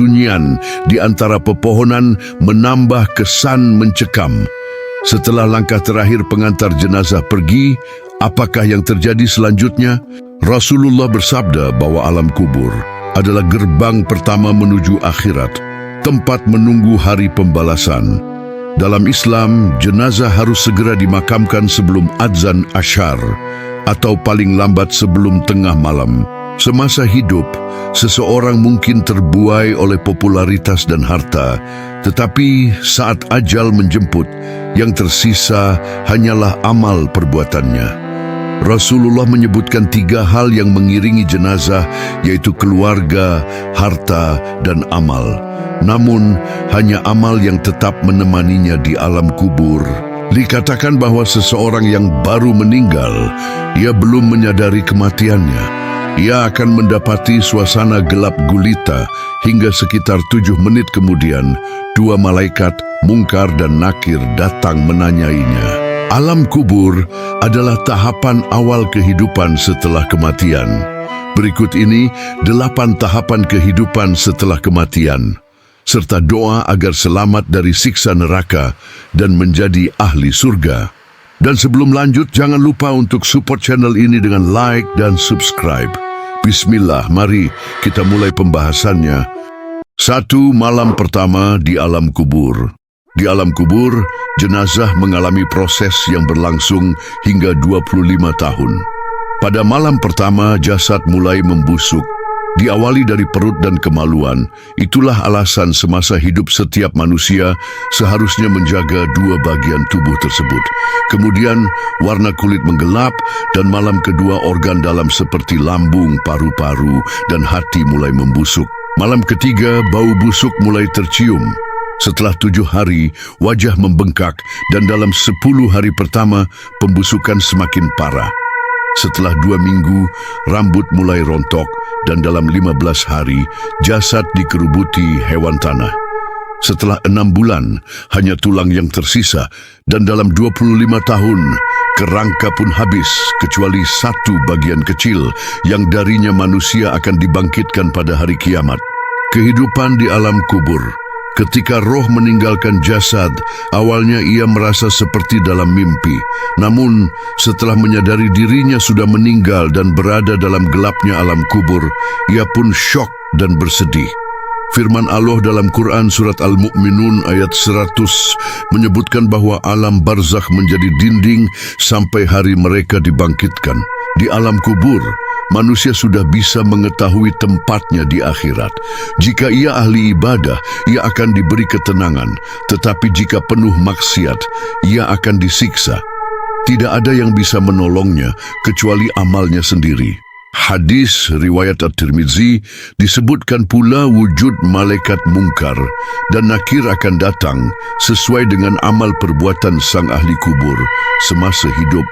Sunyian di antara pepohonan menambah kesan mencekam. Setelah langkah terakhir pengantar jenazah pergi, apakah yang terjadi selanjutnya? Rasulullah bersabda bahwa alam kubur adalah gerbang pertama menuju akhirat, tempat menunggu hari pembalasan. Dalam Islam, jenazah harus segera dimakamkan sebelum adzan asyar atau paling lambat sebelum tengah malam. Semasa hidup, seseorang mungkin terbuai oleh popularitas dan harta, tetapi saat ajal menjemput, yang tersisa hanyalah amal perbuatannya. Rasulullah menyebutkan 3 hal yang mengiringi jenazah, yaitu keluarga, harta, dan amal. Namun, hanya amal yang tetap menemaninya di alam kubur. Dikatakan bahwa seseorang yang baru meninggal, ia belum menyadari kematiannya. Ia akan mendapati suasana gelap gulita hingga sekitar 7 menit kemudian, 2 malaikat, Mungkar dan Nakir, datang menanyainya. Alam kubur adalah tahapan awal kehidupan setelah kematian. Berikut ini 8 tahapan kehidupan setelah kematian, serta doa agar selamat dari siksa neraka dan menjadi ahli surga. Dan sebelum lanjut, jangan lupa untuk support channel ini dengan like dan subscribe. Bismillah, mari kita mulai pembahasannya. 1. Malam pertama di alam kubur. Di alam kubur, jenazah mengalami proses yang berlangsung hingga 25 tahun. Pada malam pertama, jasad mulai membusuk. Diawali dari perut dan kemaluan. Itulah alasan semasa hidup setiap manusia seharusnya menjaga 2 bagian tubuh tersebut. Kemudian warna kulit menggelap dan malam kedua organ dalam seperti lambung, paru-paru, dan hati mulai membusuk. Malam ketiga bau busuk mulai tercium. Setelah 7 hari, wajah membengkak dan dalam 10 hari pertama pembusukan semakin parah. Setelah 2 minggu, rambut mulai rontok dan dalam 15 hari, jasad dikerubuti hewan tanah. Setelah 6 bulan, hanya tulang yang tersisa dan dalam 25 tahun, kerangka pun habis kecuali 1 bagian kecil yang darinya manusia akan dibangkitkan pada hari kiamat. Kehidupan di alam kubur. Ketika roh meninggalkan jasad, awalnya ia merasa seperti dalam mimpi. Namun, setelah menyadari dirinya sudah meninggal dan berada dalam gelapnya alam kubur, ia pun syok dan bersedih. Firman Allah dalam Quran Surat Al-Mu'minun ayat 100 menyebutkan bahwa alam barzakh menjadi dinding sampai hari mereka dibangkitkan. Di alam kubur, manusia sudah bisa mengetahui tempatnya di akhirat. Jika ia ahli ibadah, ia akan diberi ketenangan. Tetapi jika penuh maksiat, ia akan disiksa. Tidak ada yang bisa menolongnya kecuali amalnya sendiri. Hadis riwayat At-Tirmizi disebutkan pula wujud malaikat Mungkar dan Nakir akan datang sesuai dengan amal perbuatan sang ahli kubur semasa hidup.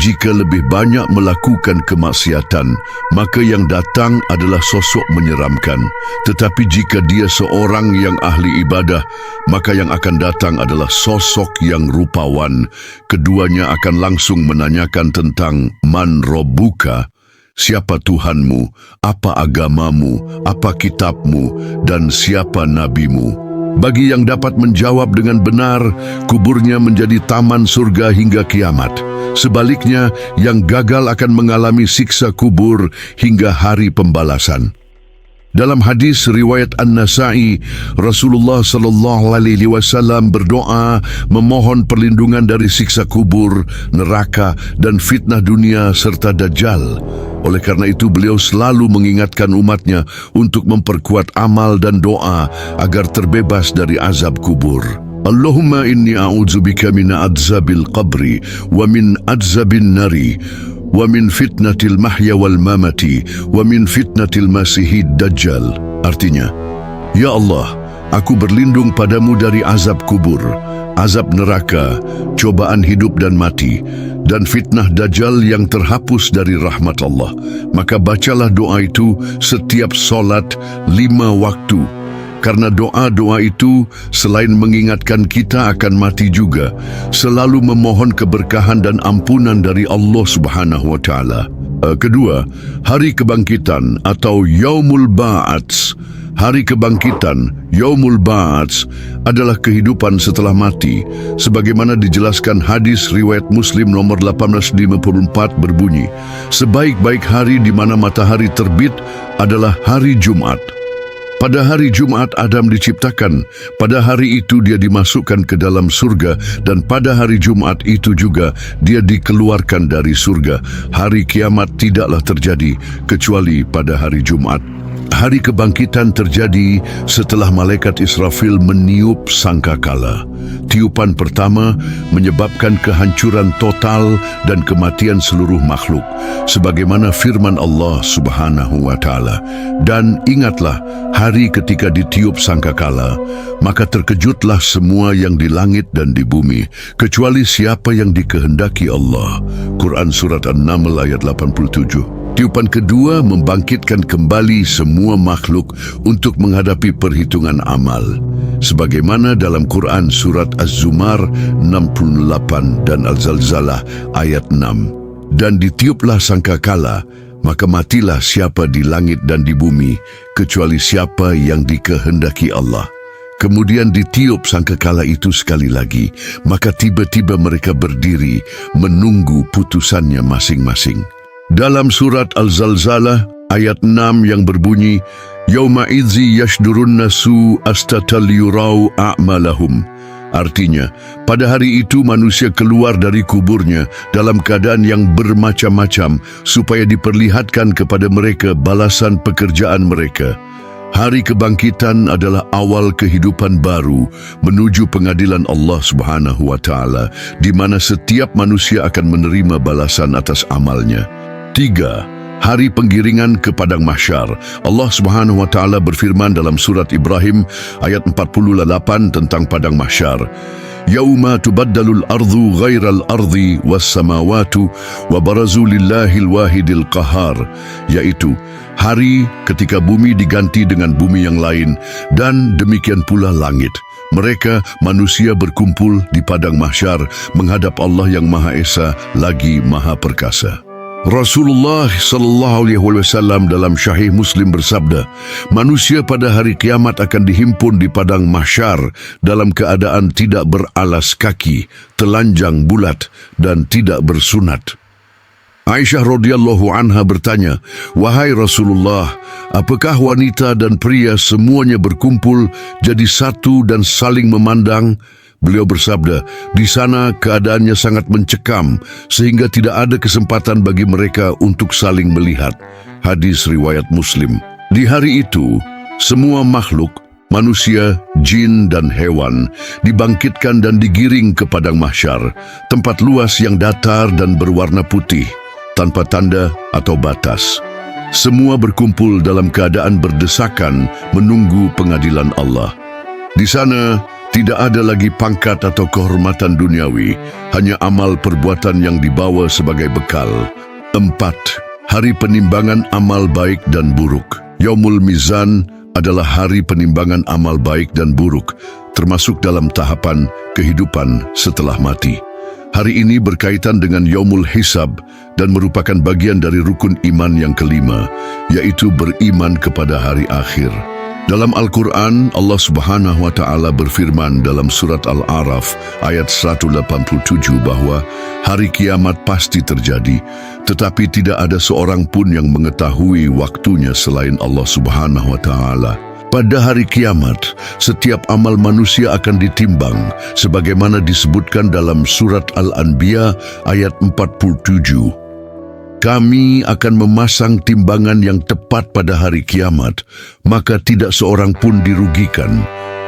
Jika lebih banyak melakukan kemaksiatan, maka yang datang adalah sosok menyeramkan. Tetapi jika dia seorang yang ahli ibadah, maka yang akan datang adalah sosok yang rupawan. Keduanya akan langsung menanyakan tentang man robbuka, siapa Tuhanmu, apa agamamu, apa kitabmu, dan siapa nabimu. Bagi yang dapat menjawab dengan benar, kuburnya menjadi taman surga hingga kiamat. Sebaliknya, yang gagal akan mengalami siksa kubur hingga hari pembalasan. Dalam hadis riwayat An-Nasa'i, Rasulullah SAW berdoa memohon perlindungan dari siksa kubur, neraka, dan fitnah dunia serta Dajjal. Oleh karena itu, beliau selalu mengingatkan umatnya untuk memperkuat amal dan doa agar terbebas dari azab kubur. Allahumma inni a'udzubika min adzabil qabri wa min adzabin nari wa min fitnatil mahya wal mamati wa min fitnatil masihid dajjal. Artinya, ya Allah, aku berlindung padamu dari azab kubur, azab neraka, cobaan hidup dan mati, dan fitnah dajjal yang terhapus dari rahmat Allah. Maka bacalah doa itu setiap solat 5 waktu. Karena doa-doa itu selain mengingatkan kita akan mati juga, selalu memohon keberkahan dan ampunan dari Allah Subhanahu wa Ta'ala. Kedua, hari kebangkitan atau Yaumul Ba'ats. Hari kebangkitan, Yaumul Ba'ats, adalah kehidupan setelah mati, sebagaimana dijelaskan hadis riwayat Muslim nomor 1854 berbunyi, sebaik-baik hari di mana matahari terbit adalah hari Jumat. Pada hari Jumat Adam diciptakan, pada hari itu dia dimasukkan ke dalam surga, dan pada hari Jumat itu juga dia dikeluarkan dari surga. Hari kiamat tidaklah terjadi kecuali pada hari Jumat. Hari kebangkitan terjadi setelah malaikat Israfil meniup sangkakala. Tiupan pertama menyebabkan kehancuran total dan kematian seluruh makhluk, sebagaimana firman Allah Subhanahu wa Ta'ala. Dan ingatlah, hari ketika ditiup sangkakala, maka terkejutlah semua yang di langit dan di bumi, kecuali siapa yang dikehendaki Allah. Quran Surat An-Naml ayat 87. Tiupan kedua membangkitkan kembali semua makhluk untuk menghadapi perhitungan amal, sebagaimana dalam Quran Surat Az-Zumar 68 dan Al-Zalzalah ayat 6. Dan ditiuplah sangkakala, maka matilah siapa di langit dan di bumi, kecuali siapa yang dikehendaki Allah. Kemudian ditiup sangkakala itu sekali lagi, maka tiba-tiba mereka berdiri menunggu putusannya masing-masing. Dalam surat Al-Zalzalah ayat 6 yang berbunyi, Yauma idzi yashdurun nasu astatal yurau a'malahum. Artinya, pada hari itu manusia keluar dari kuburnya dalam keadaan yang bermacam-macam supaya diperlihatkan kepada mereka balasan pekerjaan mereka. Hari kebangkitan adalah awal kehidupan baru menuju pengadilan Allah Subhanahu wa Ta'ala, di mana setiap manusia akan menerima balasan atas amalnya. 3. Hari penggiringan ke padang mahsyar. Allah Subhanahu wa Ta'ala berfirman dalam surat Ibrahim ayat 48 tentang padang mahsyar. Yauma tubaddalul ardu ghairal ardi was samawatu wa barazu lillahil wahidil qahar, yaitu hari ketika bumi diganti dengan bumi yang lain, dan demikian pula langit. Mereka, manusia, berkumpul di padang mahsyar menghadap Allah yang Maha Esa lagi Maha Perkasa. Rasulullah SAW dalam Sahih Muslim bersabda, manusia pada hari kiamat akan dihimpun di padang mahsyar dalam keadaan tidak beralas kaki, telanjang bulat, dan tidak bersunat. Aisyah radhiyallahu anha bertanya, wahai Rasulullah, apakah wanita dan pria semuanya berkumpul jadi satu dan saling memandang? Beliau bersabda, di sana keadaannya sangat mencekam sehingga tidak ada kesempatan bagi mereka untuk saling melihat. Hadis riwayat Muslim. Di hari itu, semua makhluk, manusia, jin, dan hewan dibangkitkan dan digiring ke padang mahsyar, tempat luas yang datar dan berwarna putih, tanpa tanda atau batas. Semua berkumpul dalam keadaan berdesakan menunggu pengadilan Allah. Di sana, tidak ada lagi pangkat atau kehormatan duniawi, hanya amal perbuatan yang dibawa sebagai bekal. 4. Hari penimbangan amal baik dan buruk. Yaumul Mizan adalah hari penimbangan amal baik dan buruk, termasuk dalam tahapan kehidupan setelah mati. Hari ini berkaitan dengan Yaumul Hisab dan merupakan bagian dari rukun iman yang kelima, yaitu beriman kepada hari akhir. Dalam Al-Quran, Allah Subhanahu wa Ta'ala berfirman dalam surat Al-A'raf ayat 187 bahwa hari kiamat pasti terjadi, tetapi tidak ada seorang pun yang mengetahui waktunya selain Allah Subhanahu wa Ta'ala. Pada hari kiamat, setiap amal manusia akan ditimbang, sebagaimana disebutkan dalam surat Al-Anbiya ayat 47. Kami akan memasang timbangan yang tepat pada hari kiamat, maka tidak seorang pun dirugikan.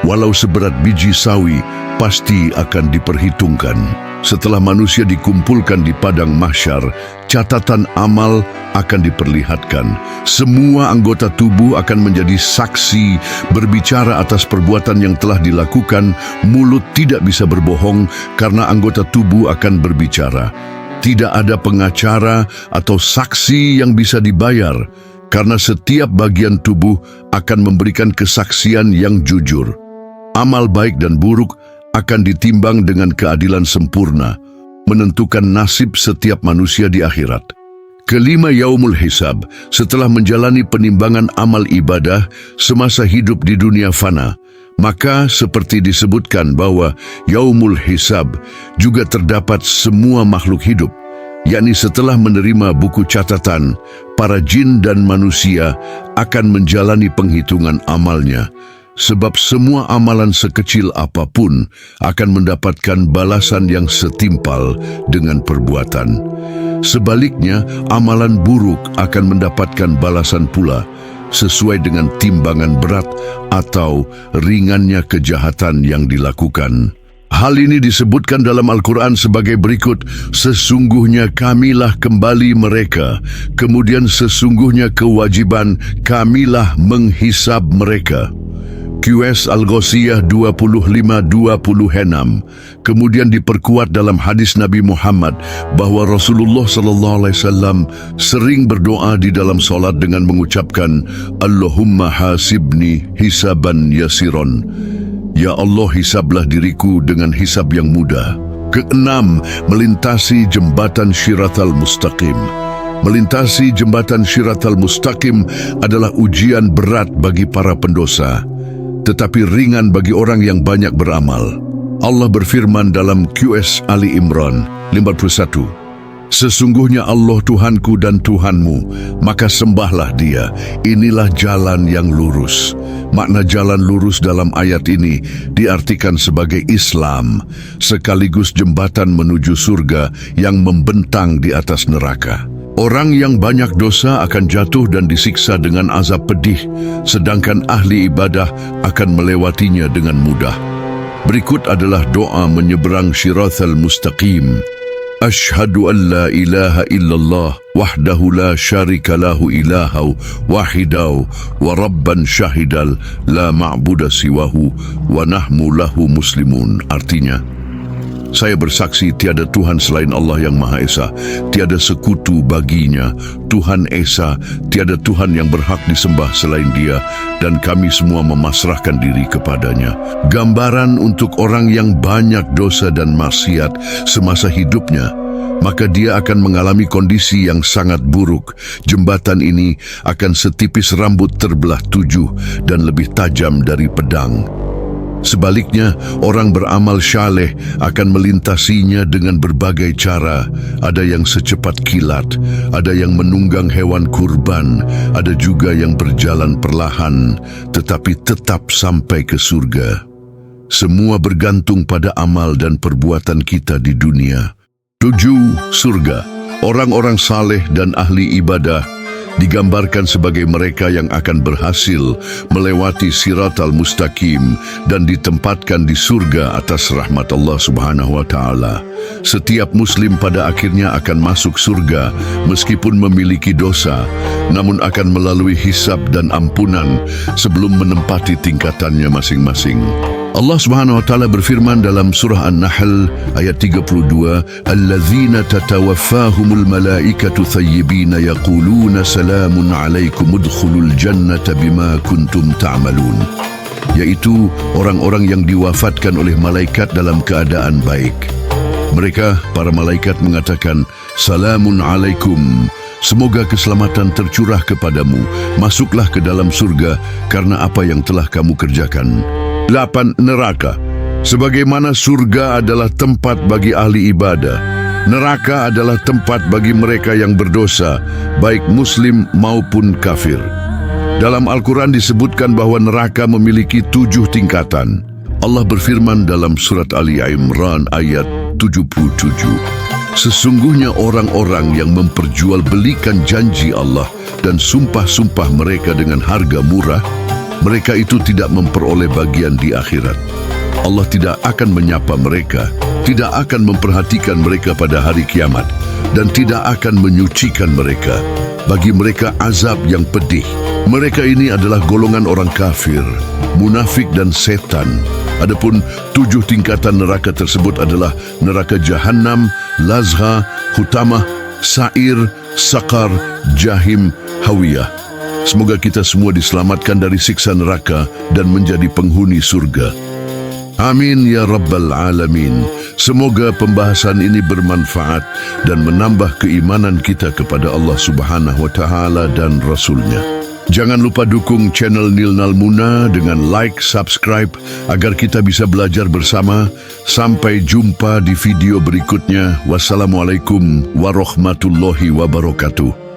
Walau seberat biji sawi, pasti akan diperhitungkan. Setelah manusia dikumpulkan di padang mahsyar, catatan amal akan diperlihatkan. Semua anggota tubuh akan menjadi saksi berbicara atas perbuatan yang telah dilakukan. Mulut tidak bisa berbohong karena anggota tubuh akan berbicara. Tidak ada pengacara atau saksi yang bisa dibayar, karena setiap bagian tubuh akan memberikan kesaksian yang jujur. Amal baik dan buruk akan ditimbang dengan keadilan sempurna, menentukan nasib setiap manusia di akhirat. Kelima, yaumul hisab. Setelah menjalani penimbangan amal ibadah semasa hidup di dunia fana, maka seperti disebutkan bahwa yaumul hisab juga terdapat semua makhluk hidup, yakni setelah menerima buku catatan, para jin dan manusia akan menjalani penghitungan amalnya. Sebab semua amalan sekecil apapun akan mendapatkan balasan yang setimpal dengan perbuatan. Sebaliknya, amalan buruk akan mendapatkan balasan pula sesuai dengan timbangan berat atau ringannya kejahatan yang dilakukan. Hal ini disebutkan dalam Al-Quran sebagai berikut: sesungguhnya kamilah kembali mereka, kemudian sesungguhnya kewajiban kamilah menghisab mereka. QS Al-Ghosiyah 25:26. Kemudian diperkuat dalam hadis Nabi Muhammad bahwa Rasulullah SAW sering berdoa di dalam solat dengan mengucapkan Allahumma hasibni hisaban yasiron. Ya Allah, hisablah diriku dengan hisab yang mudah. Keenam, melintasi jembatan Syiratal Mustaqim. Melintasi jembatan Syiratal Mustaqim adalah ujian berat bagi para pendosa, tetapi ringan bagi orang yang banyak beramal. Allah berfirman dalam QS Ali Imran 51, sesungguhnya Allah Tuhanku dan Tuhanmu, maka sembahlah Dia. Inilah jalan yang lurus. Makna jalan lurus dalam ayat ini diartikan sebagai Islam, sekaligus jembatan menuju surga yang membentang di atas neraka. Orang yang banyak dosa akan jatuh dan disiksa dengan azab pedih, sedangkan ahli ibadah akan melewatinya dengan mudah. Berikut adalah doa menyeberang Syiratal Mustaqim. Ashhadu an la ilaha illallah wahdahu la syarika lahu ilahau wahidau wa rabban syahidal la ma'buda siwahu wa nahmu lahu muslimun. Artinya, saya bersaksi tiada Tuhan selain Allah yang Maha Esa, tiada sekutu baginya, Tuhan Esa, tiada Tuhan yang berhak disembah selain Dia, dan kami semua memasrahkan diri kepadanya. Gambaran untuk orang yang banyak dosa dan maksiat semasa hidupnya, maka dia akan mengalami kondisi yang sangat buruk. Jembatan ini akan setipis rambut terbelah 7 dan lebih tajam dari pedang. Sebaliknya, orang beramal syaleh akan melintasinya dengan berbagai cara. Ada yang secepat kilat, ada yang menunggang hewan kurban, ada juga yang berjalan perlahan, tetapi tetap sampai ke surga. Semua bergantung pada amal dan perbuatan kita di dunia. 7. Surga. Orang-orang saleh dan ahli ibadah digambarkan sebagai mereka yang akan berhasil melewati Siratal Mustaqim dan ditempatkan di surga atas rahmat Allah Subhanahu wa Ta'ala. Setiap muslim pada akhirnya akan masuk surga meskipun memiliki dosa, namun akan melalui hisab dan ampunan sebelum menempati tingkatannya masing-masing. Allah Subhanahu wa Ta'ala berfirman dalam surah An-Nahl ayat 32, allazina tatawaffahumul malaikatu thayyibina yaquluna salamun alaikum udkhulul jannata bima kuntum ta'malun, yaitu orang-orang yang diwafatkan oleh malaikat dalam keadaan baik. Mereka, para malaikat, mengatakan, salamun alaikum, semoga keselamatan tercurah kepadamu, masuklah ke dalam surga karena apa yang telah kamu kerjakan. 8. Neraka. Sebagaimana surga adalah tempat bagi ahli ibadah, neraka adalah tempat bagi mereka yang berdosa, baik muslim maupun kafir. Dalam Al-Quran disebutkan bahwa neraka memiliki 7 tingkatan. Allah berfirman dalam surat Ali Imran ayat 77, sesungguhnya orang-orang yang memperjualbelikan janji Allah dan sumpah-sumpah mereka dengan harga murah, mereka itu tidak memperoleh bagian di akhirat. Allah tidak akan menyapa mereka, tidak akan memperhatikan mereka pada hari kiamat, dan tidak akan menyucikan mereka. Bagi mereka azab yang pedih. Mereka ini adalah golongan orang kafir, munafik dan setan. Adapun 7 tingkatan neraka tersebut adalah neraka Jahannam, Lazha, Hutamah, Sa'ir, Sakar, Jahim, Hawiyah. Semoga kita semua diselamatkan dari siksa neraka dan menjadi penghuni surga. Amin ya Rabbal Alamin. Semoga pembahasan ini bermanfaat dan menambah keimanan kita kepada Allah Subhanahu wa Ta'ala dan Rasul-Nya. Jangan lupa dukung channel Nilnal Muna dengan like, subscribe agar kita bisa belajar bersama. Sampai jumpa di video berikutnya. Wassalamualaikum warahmatullahi wabarakatuh.